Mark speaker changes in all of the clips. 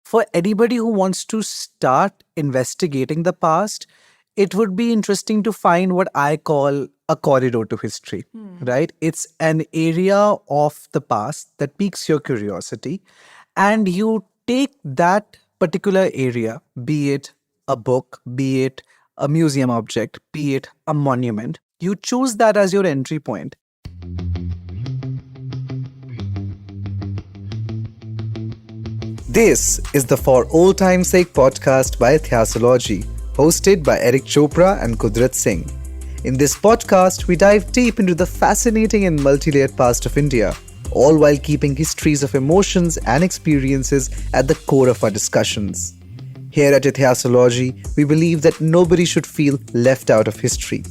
Speaker 1: For anybody who wants to start investigating the past, it would be interesting to find what I call a corridor to history, right? It's an area of the past that piques your curiosity, and you take that particular area, be it a book, be it a museum object, be it a monument, you choose that as your entry point. This is the For Old Time's Sake podcast by Itihāsology, hosted by Eric Chopra and Kudrat Singh. In this podcast, we dive deep into the fascinating and multi-layered past of India, all while keeping histories of emotions and experiences at the core of our discussions. Here at Itihāsology, we believe that nobody should feel left out of history.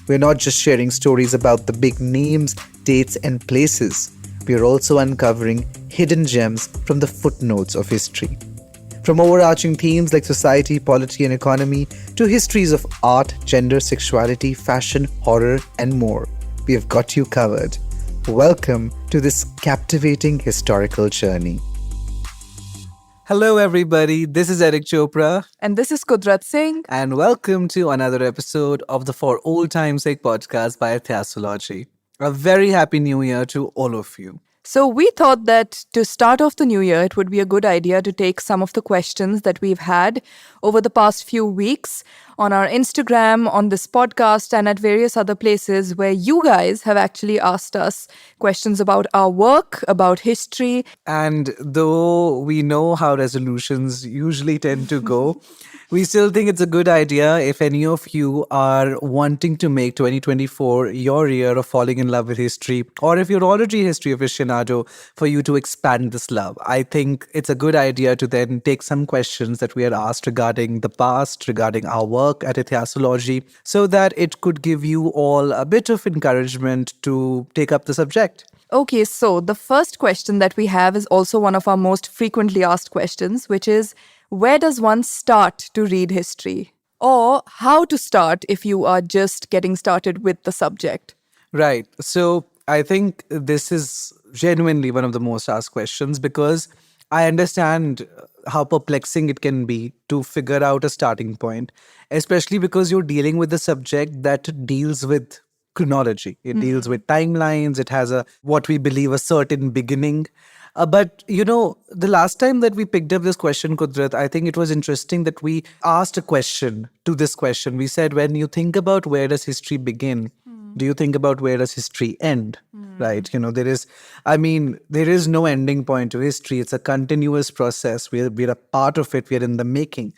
Speaker 1: We're not just sharing stories about the big names, dates, and places. We are also uncovering hidden gems from the footnotes of history. From overarching themes like society, polity, and economy to histories of art, gender, sexuality, fashion, horror, and more, we have got you covered. Welcome to this captivating historical journey. Hello, everybody. This is Eric Chopra.
Speaker 2: And this is Kudrat Singh.
Speaker 1: And welcome to another episode of the For Old Time's Sake podcast by Itihāsology. A very happy new year to all of you.
Speaker 2: So we thought that to start off the new year, it would be a good idea to take some of the questions that we've had over the past few weeks on our Instagram, on this podcast, and at various other places where you guys have actually asked us questions about our work, about history.
Speaker 1: And though we know how resolutions usually tend to go, we still think it's a good idea if any of you are wanting to make 2024 your year of falling in love with history, or if you're already a history aficionado, for you to expand this love. I think it's a good idea to then take some questions that we are asked regarding the past, regarding our work at Itihāsology, so that it could give you all a bit of encouragement to take up the subject.
Speaker 2: Okay, so the first question that we have is also one of our most frequently asked questions, which is, where does one start to read history? Or how to start if you are just getting started with the subject?
Speaker 1: Right. So I think this is genuinely one of the most asked questions because I understand how perplexing it can be to figure out a starting point, especially because you're dealing with a subject that deals with chronology. It deals with timelines. It has what we believe a certain beginning. But, the last time that we picked up this question, Kudrat, I think it was interesting that we asked a question to this question. We said, when you think about where does history begin, do you think about where does history end? Right? There is no ending point to history. It's a continuous process. We're a part of it. We're in the making.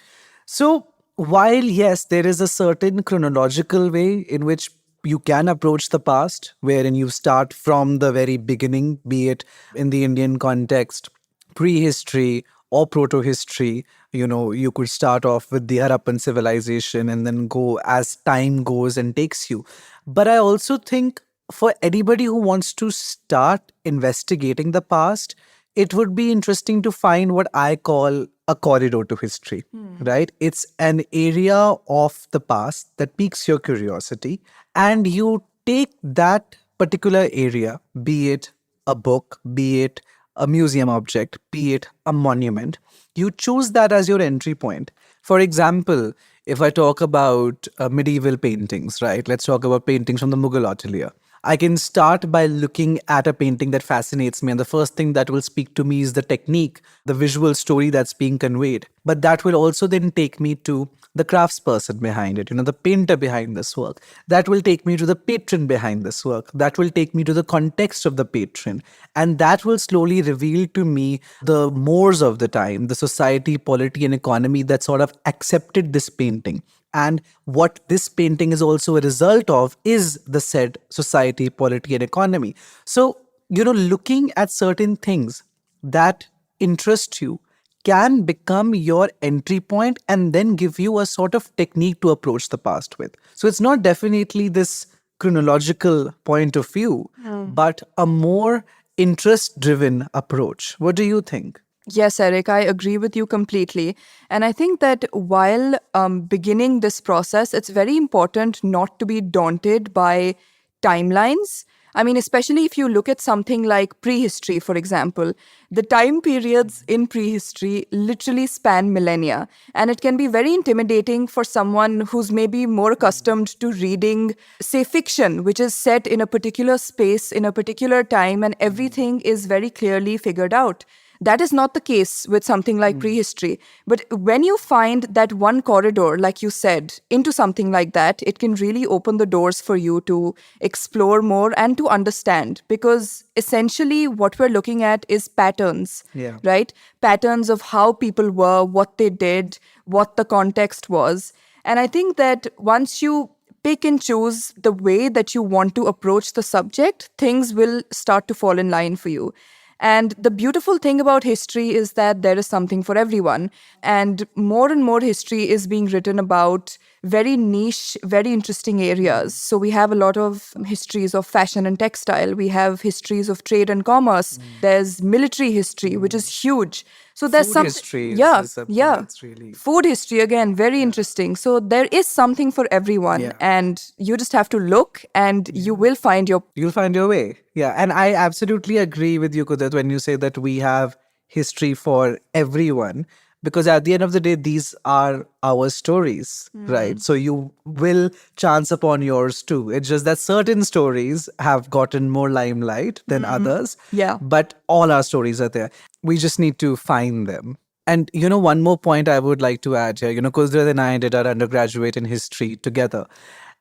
Speaker 1: So while, yes, there is a certain chronological way in which you can approach the past, wherein you start from the very beginning, be it in the Indian context, prehistory or proto-history. You could start off with the Harappan civilization and then go as time goes and takes you. But I also think for anybody who wants to start investigating the past, it would be interesting to find what I call a corridor to history, right? It's an area of the past that piques your curiosity, and you take that particular area, be it a book, be it a museum object, be it a monument, you choose that as your entry point. For example, if I talk about medieval paintings, right? Let's talk about paintings from the Mughal atelier. I can start by looking at a painting that fascinates me, and the first thing that will speak to me is the technique, the visual story that's being conveyed. But that will also then take me to the craftsperson behind it, the painter behind this work. That will take me to the patron behind this work. That will take me to the context of the patron. And that will slowly reveal to me the mores of the time, the society, polity, and economy that sort of accepted this painting. And what this painting is also a result of is the said society, polity, and economy. So, looking at certain things that interest you can become your entry point and then give you a sort of technique to approach the past with. So it's not definitely this chronological point of view, but a more interest-driven approach. What do you think?
Speaker 2: Yes, Eric, I agree with you completely. And I think that while beginning this process, it's very important not to be daunted by timelines. I mean, especially if you look at something like prehistory, for example, the time periods in prehistory literally span millennia. And it can be very intimidating for someone who's maybe more accustomed to reading, say, fiction, which is set in a particular space, in a particular time, and everything is very clearly figured out. That is not the case with something like prehistory. But when you find that one corridor, like you said, into something like that, it can really open the doors for you to explore more and to understand. Because essentially, what we're looking at is patterns,
Speaker 1: Yeah.
Speaker 2: right? Patterns of how people were, what they did, what the context was. And I think that once you pick and choose the way that you want to approach the subject, things will start to fall in line for you. And the beautiful thing about history is that there is something for everyone. And more history is being written about very niche, very interesting areas. So we have a lot of histories of fashion and textile. We have histories of trade and commerce. There's military history, which is huge. So there's
Speaker 1: Food
Speaker 2: something,
Speaker 1: history
Speaker 2: yeah,
Speaker 1: is something
Speaker 2: yeah.
Speaker 1: that's really.
Speaker 2: Food history, again, very interesting. So there is something for everyone.
Speaker 1: Yeah.
Speaker 2: And you just have to look and you will find your.
Speaker 1: You'll find your way. Yeah. And I absolutely agree with you, Kudrat, when you say that we have history for everyone. Because at the end of the day, these are our stories, right? So you will chance upon yours too. It's just that certain stories have gotten more limelight than others.
Speaker 2: Yeah.
Speaker 1: But all our stories are there. We just need to find them. And one more point I would like to add here. Kudrat and I did our undergraduate in history together.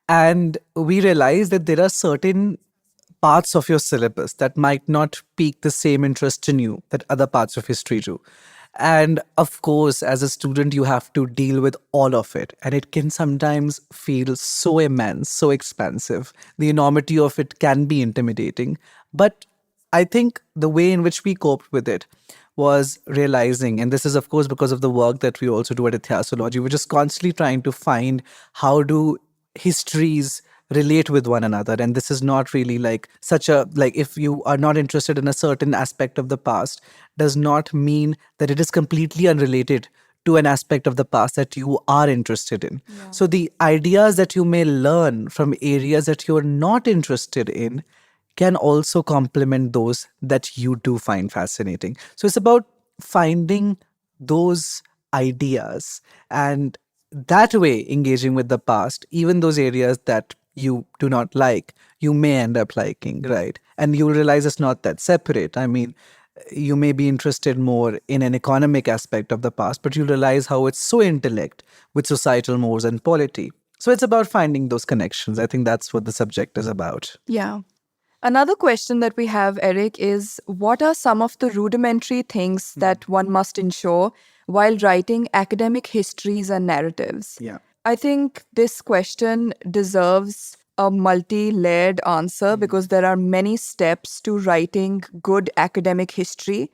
Speaker 1: And we realized that there are certain parts of your syllabus that might not pique the same interest in you that other parts of history do. And of course, as a student, you have to deal with all of it. And it can sometimes feel so immense, so expansive. The enormity of it can be intimidating. But I think the way in which we coped with it was realizing, and this is of course because of the work that we also do at itihāsology, we're just constantly trying to find how do histories relate with one another. And this is not really like such a, like, if you are not interested in a certain aspect of the past, does not mean that it is completely unrelated to an aspect of the past that you are interested in. So the ideas that you may learn from areas that you're not interested in can also complement those that you do find fascinating. So it's about finding those ideas and that way engaging with the past, even those areas that you do not like, you may end up liking, right? And you'll realize it's not that separate. I mean, you may be interested more in an economic aspect of the past, but you'll realize how it's so intellect with societal mores and polity. So it's about finding those connections. I think that's what the subject is about.
Speaker 2: Yeah. Another question that we have, Eric, is what are some of the rudimentary things that one must ensure while writing academic histories and narratives?
Speaker 1: Yeah.
Speaker 2: I think this question deserves a multi-layered answer because there are many steps to writing good academic history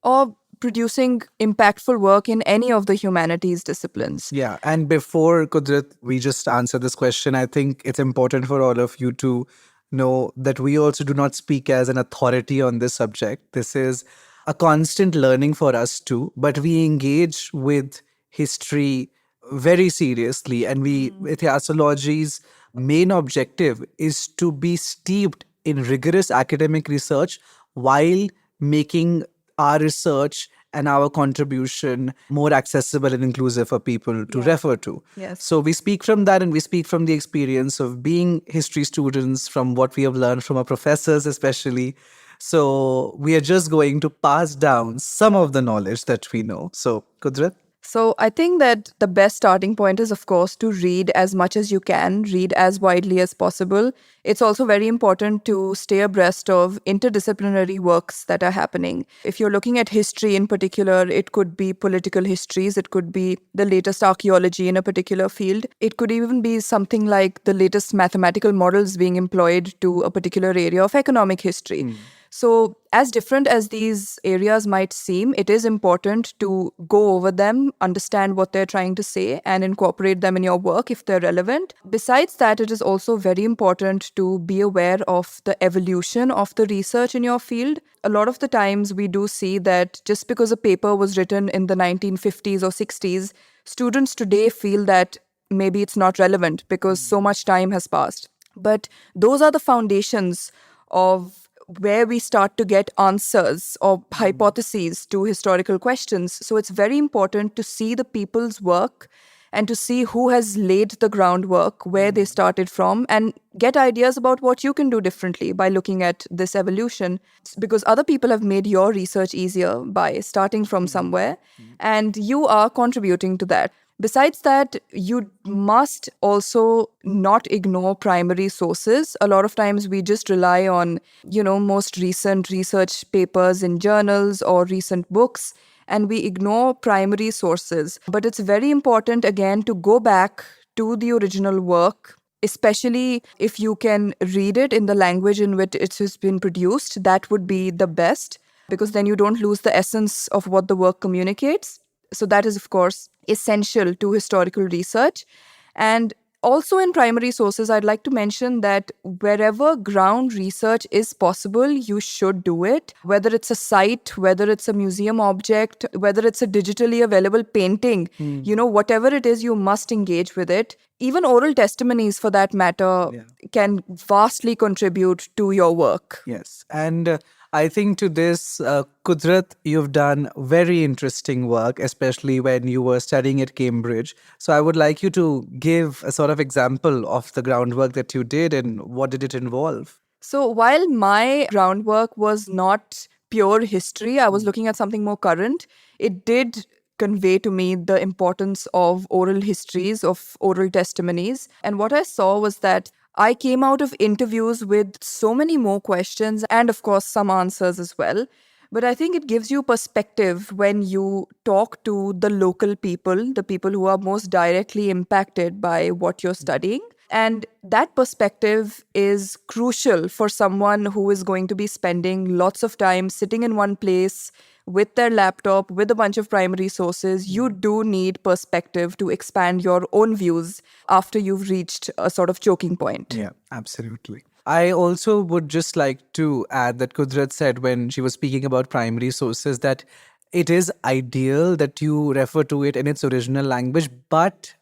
Speaker 2: or producing impactful work in any of the humanities disciplines.
Speaker 1: Yeah. And before, Kudrat, we just answer this question, I think it's important for all of you to know that we also do not speak as an authority on this subject. This is a constant learning for us too, but we engage with history very seriously. And itihāsology's main objective is to be steeped in rigorous academic research while making our research and our contribution more accessible and inclusive for people to refer to.
Speaker 2: Yes.
Speaker 1: So we speak from that, and we speak from the experience of being history students, from what we have learned from our professors especially. So we are just going to pass down some of the knowledge that we know. So, Kudrat?
Speaker 2: So I think that the best starting point is, of course, to read as much as you can, read as widely as possible. It's also very important to stay abreast of interdisciplinary works that are happening. If you're looking at history in particular, it could be political histories, it could be the latest archaeology in a particular field. It could even be something like the latest mathematical models being employed to a particular area of economic history. So, as different as these areas might seem, it is important to go over them, understand what they're trying to say, and incorporate them in your work if they're relevant. Besides that, it is also very important to be aware of the evolution of the research in your field. A lot of the times, we do see that just because a paper was written in the 1950s or 60s, students today feel that maybe it's not relevant because so much time has passed. But those are the foundations of where we start to get answers or hypotheses to historical questions. So it's very important to see the people's work and to see who has laid the groundwork, where they started from, and get ideas about what you can do differently by looking at this evolution. Because other people have made your research easier by starting from somewhere, and you are contributing to that. Besides that, you must also not ignore primary sources. A lot of times we just rely on, most recent research papers in journals or recent books, and we ignore primary sources. But it's very important, again, to go back to the original work, especially if you can read it in the language in which it has been produced. That would be the best, because then you don't lose the essence of what the work communicates. So that is, of course, essential to historical research. And also in primary sources, I'd like to mention that wherever ground research is possible, you should do it. Whether it's a site, whether it's a museum object, whether it's a digitally available painting, whatever it is, you must engage with it. Even oral testimonies, for that matter, can vastly contribute to your work.
Speaker 1: Yes. And I think to this, Kudrat, you've done very interesting work, especially when you were studying at Cambridge. So I would like you to give a sort of example of the groundwork that you did and what did it involve?
Speaker 2: So while my groundwork was not pure history, I was looking at something more current. It did convey to me the importance of oral histories, of oral testimonies. And what I saw was that I came out of interviews with so many more questions and, of course, some answers as well. But I think it gives you perspective when you talk to the local people, the people who are most directly impacted by what you're studying. And that perspective is crucial for someone who is going to be spending lots of time sitting in one place with their laptop, with a bunch of primary sources. You do need perspective to expand your own views after you've reached a sort of choking point.
Speaker 1: Yeah, absolutely. I also would just like to add that Kudrat said when she was speaking about primary sources that it is ideal that you refer to it in its original language, but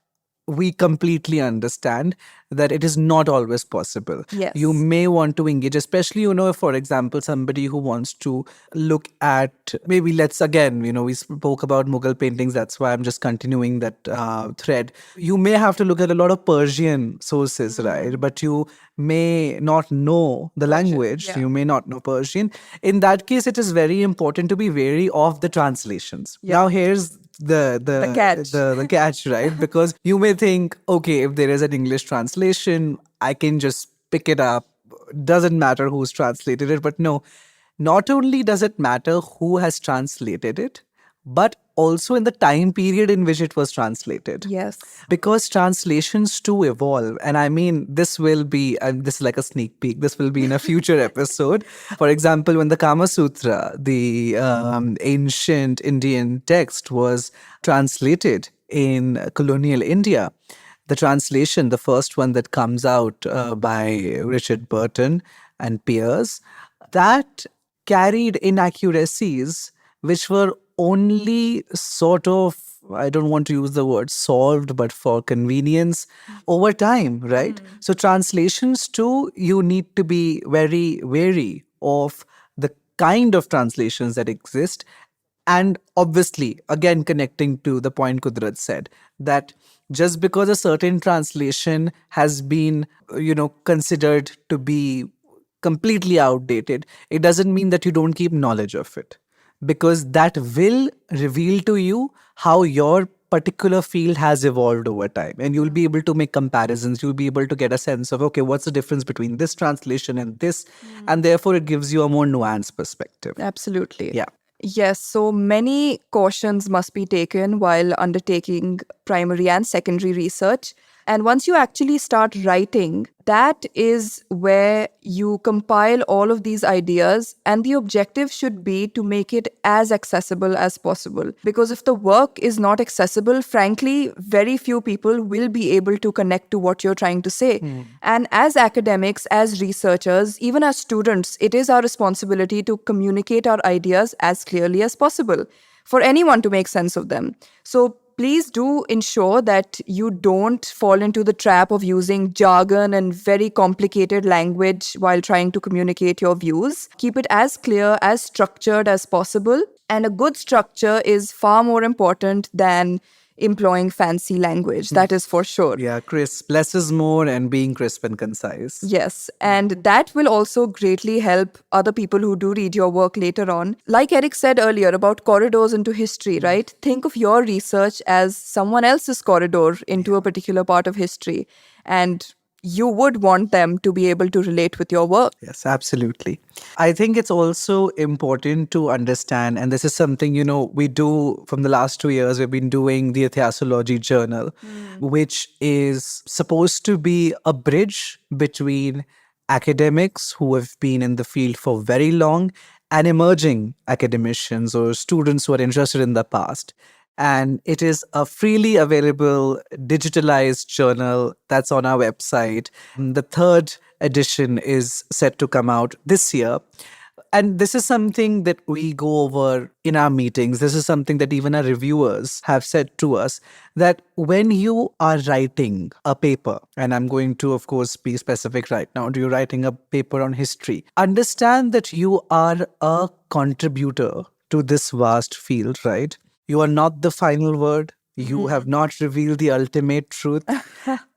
Speaker 1: we completely understand that it is not always possible.
Speaker 2: Yes.
Speaker 1: You may want to engage, especially, for example, somebody who wants to look at, maybe let's again, we spoke about Mughal paintings. That's why I'm just continuing that thread. You may have to look at a lot of Persian sources, right? But you may not know the language.
Speaker 2: yeah.
Speaker 1: You may not know Persian. In that case, it is very important to be wary of the translations. Now, here's the
Speaker 2: catch.
Speaker 1: the catch, right? Because you may think, okay, if there is an English translation, I can just pick it up. Doesn't matter who's translated it. But no, not only does it matter who has translated it, but also in the time period in which it was translated.
Speaker 2: Yes.
Speaker 1: Because translations too evolve. And I mean, this will be, this is like a sneak peek, this will be in a future episode. For example, when the Kama Sutra, the ancient Indian text, was translated in colonial India, the translation, the first one that comes out by Richard Burton and Peers, that carried inaccuracies which were only sort of, I don't want to use the word solved, but for convenience over time, right? So translations too, you need to be very wary of the kind of translations that exist. And obviously, again, connecting to the point Kudrat said, that just because a certain translation has been, considered to be completely outdated, it doesn't mean that you don't keep knowledge of it. Because that will reveal to you how your particular field has evolved over time. And you'll be able to make comparisons. You'll be able to get a sense of, okay, what's the difference between this translation and this? And therefore, it gives you a more nuanced perspective.
Speaker 2: Absolutely.
Speaker 1: Yeah.
Speaker 2: Yes, so many cautions must be taken while undertaking primary and secondary research. And once you actually start writing, that is where you compile all of these ideas. And the objective should be to make it as accessible as possible. Because if the work is not accessible, frankly, very few people will be able to connect to what you're trying to say. And as academics, as researchers, even as students, it is our responsibility to communicate our ideas as clearly as possible for anyone to make sense of them. So please do ensure that you don't fall into the trap of using jargon and very complicated language while trying to communicate your views. Keep it as clear, as structured as possible. And a good structure is far more important than employing fancy language. That is for sure.
Speaker 1: Yeah, crisp. Less is more and being crisp and concise.
Speaker 2: Yes, and that will also greatly help other people who do read your work later on. Like Eric said earlier about corridors into history, right? Think of your research as someone else's corridor into a particular part of history. And you would want them to be able to relate with your work.
Speaker 1: Yes, absolutely. I think it's also important to understand, and this is something, we do from the last 2 years, we've been doing the itihāsology journal, which is supposed to be a bridge between academics who have been in the field for very long and emerging academicians or students who are interested in the past. And it is a freely available digitalized journal that's on our website. The third edition is set to come out this year. And this is something that we go over in our meetings. This is something that even our reviewers have said to us, that when you are writing a paper, and I'm going to, of course, be specific right now, you're writing a paper on history, understand that you are a contributor to this vast field, right? You are not the final word. You have not revealed the ultimate truth.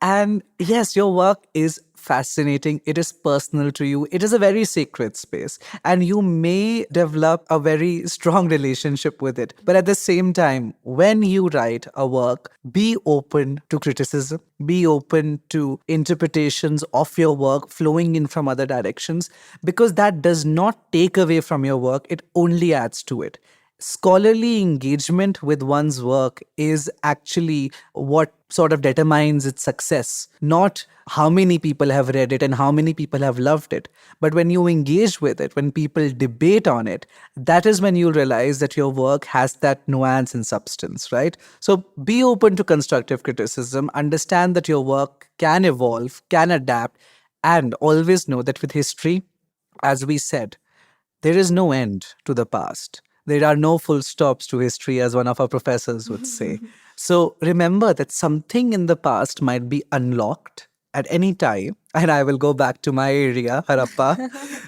Speaker 1: And yes, your work is fascinating. It is personal to you. It is a very sacred space. And you may develop a very strong relationship with it. But at the same time, when you write a work, be open to criticism, be open to interpretations of your work flowing in from other directions, because that does not take away from your work. It only adds to it. Scholarly engagement with one's work is actually what sort of determines its success, not how many people have read it and how many people have loved it. But when you engage with it, when people debate on it, that is when you'll realize that your work has that nuance and substance, right? So be open to constructive criticism, understand that your work can evolve, can adapt, and always know that with history, as we said, there is no end to the past. There are no full stops to history, as one of our professors would say. So remember that something in the past might be unlocked at any time. And I will go back to my area, Harappa.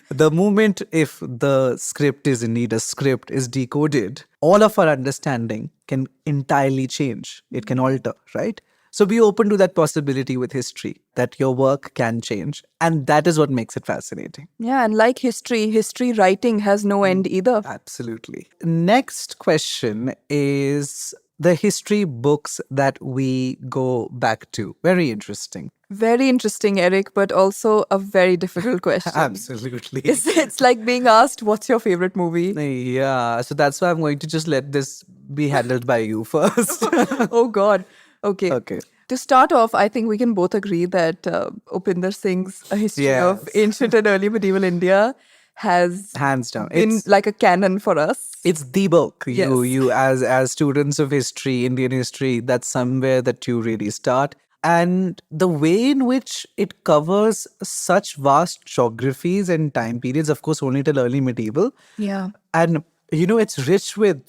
Speaker 1: The moment if the script is indeed a script is decoded, all of our understanding can entirely change. It can alter, right? So be open to that possibility with history, that your work can change. And that is what makes it fascinating.
Speaker 2: Yeah, and like history writing has no end either.
Speaker 1: Absolutely. Next question is the history books that we go back to. Very interesting.
Speaker 2: Very interesting, Eric, but also a very difficult question.
Speaker 1: Absolutely.
Speaker 2: It's like being asked, what's your favorite movie?
Speaker 1: Yeah, so that's why I'm going to just let this be handled by you first.
Speaker 2: Oh, God. Okay.
Speaker 1: Okay.
Speaker 2: To start off, I think we can both agree that Upinder Singh's A History of
Speaker 1: Yes.
Speaker 2: Ancient and Early Medieval India has
Speaker 1: Hands down.
Speaker 2: been like a canon for us.
Speaker 1: It's the book.
Speaker 2: Yes.
Speaker 1: You as students of history, Indian history, that's somewhere that you really start. And the way in which it covers such vast geographies and time periods, of course, only till early medieval.
Speaker 2: Yeah.
Speaker 1: And it's rich with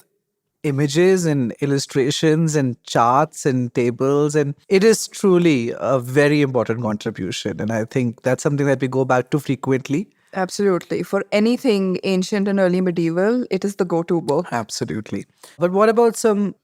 Speaker 1: images and illustrations and charts and tables, and it is truly a very important contribution. And I think that's something that we go back to frequently.
Speaker 2: Absolutely. For anything ancient and early medieval, it is the go-to book.
Speaker 1: Absolutely. But what about some,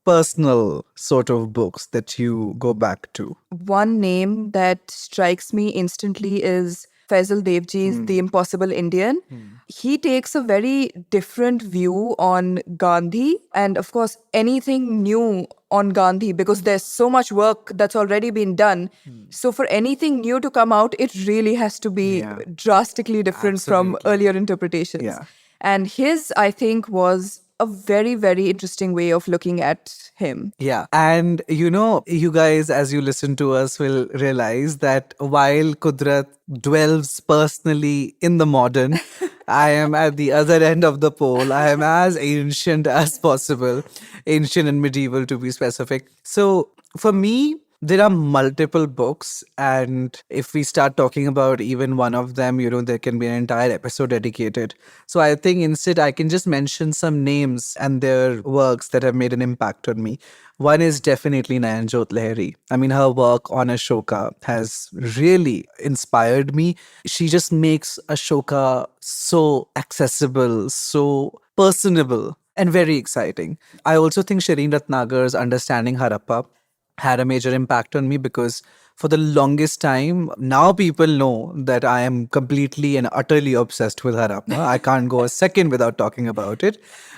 Speaker 1: personal sort of books that you go back to?
Speaker 2: One name that strikes me instantly is Faisal Devji's The Impossible Indian. He takes a very different view on Gandhi and, of course, anything new on Gandhi, because there's so much work that's already been done. So for anything new to come out, it really has to be
Speaker 1: Yeah.
Speaker 2: drastically different from
Speaker 1: Absolutely.
Speaker 2: earlier interpretations.
Speaker 1: Yeah.
Speaker 2: And his, I think, was a very, very interesting way of looking at him.
Speaker 1: Yeah. And you guys, as you listen to us, will realize that while Kudrat dwells personally in the modern, I am at the other end of the pole. I am as ancient as possible, ancient and medieval to be specific. So for me, There are multiple books, and if we start talking about even one of them, there can be an entire episode dedicated. So I think instead I can just mention some names and their works that have made an impact on me. One is definitely Nayanjot Lahiri. I mean, her work on Ashoka has really inspired me. She just makes Ashoka so accessible, so personable, and very exciting. I also think Shireen Ratnagar's Understanding Harappa had a major impact on me because for the longest time, now people know that I am completely and utterly obsessed with Harappa. I can't go a second without talking about it.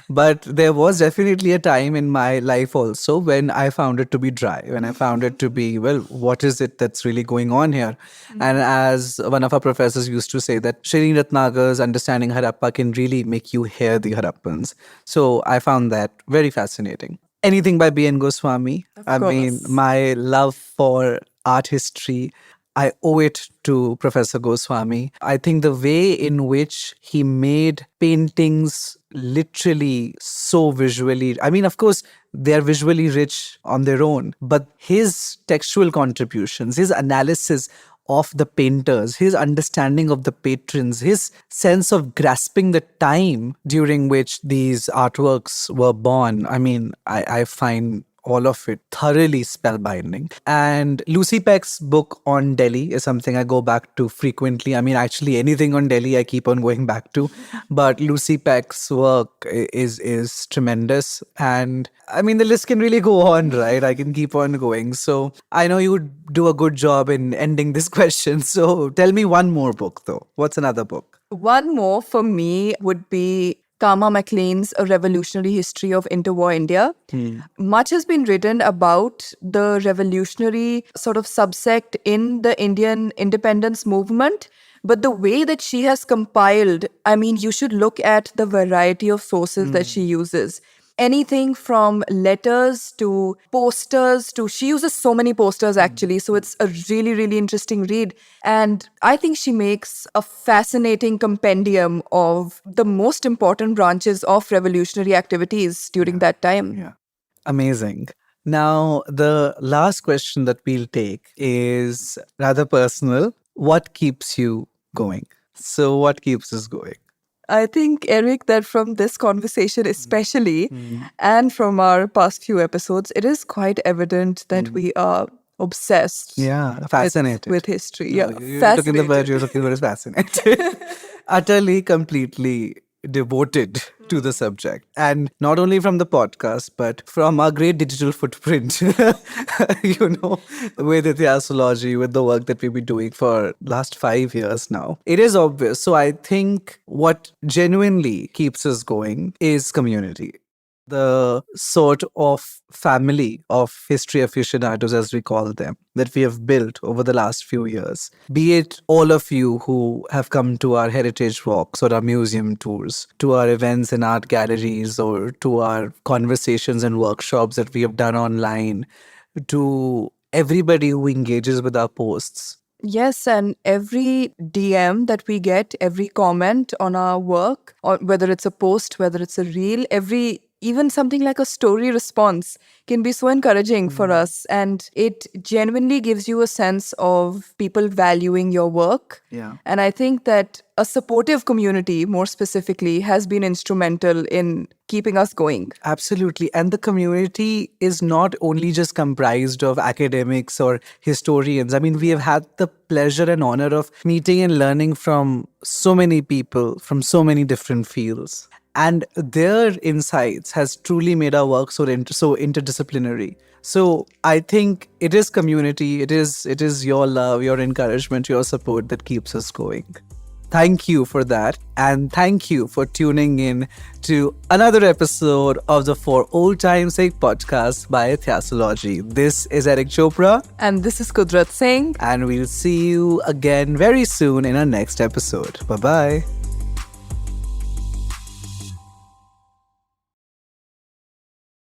Speaker 1: But there was definitely a time in my life also when I found it to be dry, when I found it to be, well, what is it that's really going on here? And as one of our professors used to say, that Shireen Ratnagar's Understanding Harappa can really make you hear the Harappans. So I found that very fascinating. Anything by B.N. Goswami. I mean,
Speaker 2: course.
Speaker 1: my love for art history, I owe it to Professor Goswami. I think the way in which he made paintings literally so visually, I mean, of course, they're visually rich on their own, but his textual contributions, his analysis of the painters, his understanding of the patrons, his sense of grasping the time during which these artworks were born. I mean, I find all of it thoroughly spellbinding. And Lucy Peck's book on Delhi is something I go back to frequently. I mean, actually, anything on Delhi I keep on going back to. But Lucy Peck's work is tremendous. And I mean, the list can really go on, right? I can keep on going. So I know you would do a good job in ending this question. So tell me one more book, though. What's another book?
Speaker 2: One more for me would be Kama MacLean's A Revolutionary History of Interwar India. Much has been written about the revolutionary sort of subsect in the Indian independence movement. But the way that she has compiled, I mean, you should look at the variety of sources that she uses. Anything from letters to posters to she uses so many posters actually, so it's a really, really interesting read. And I think she makes a fascinating compendium of the most important branches of revolutionary activities during that time.
Speaker 1: Yeah. Amazing. Now, the last question that we'll take is rather personal. What keeps you going? So, what keeps us going?
Speaker 2: I think, Eric, that from this conversation especially, and from our past few episodes, it is quite evident that we are obsessed
Speaker 1: Yeah, fascinated.
Speaker 2: with history.
Speaker 1: No,
Speaker 2: Yeah,
Speaker 1: you took in the
Speaker 2: fascinated.
Speaker 1: word, you're looking for is fascinated. Utterly, completely devoted to the subject. And not only from the podcast, but from our great digital footprint, with itihāsology, with the work that we've been doing for last 5 years now. It is obvious. So I think what genuinely keeps us going is community. The sort of family of history aficionados, as we call them, that we have built over the last few years. Be it all of you who have come to our heritage walks or our museum tours, to our events in art galleries, or to our conversations and workshops that we have done online, to everybody who engages with our posts.
Speaker 2: Yes, and every DM that we get, every comment on our work, or whether it's a post, whether it's a reel, even something like a story response can be so encouraging for us. And it genuinely gives you a sense of people valuing your work.
Speaker 1: Yeah.
Speaker 2: And I think that a supportive community, more specifically, has been instrumental in keeping us going.
Speaker 1: Absolutely. And the community is not only just comprised of academics or historians. I mean, we have had the pleasure and honor of meeting and learning from so many people from so many different fields. And their insights has truly made our work so interdisciplinary. So I think it is community, it is your love, your encouragement, your support that keeps us going. Thank you for that. And thank you for tuning in to another episode of the For Old Time's Sake podcast by itihāsology. This is Eric Chopra.
Speaker 2: And this is Kudrat Singh.
Speaker 1: And we'll see you again very soon in our next episode. Bye-bye.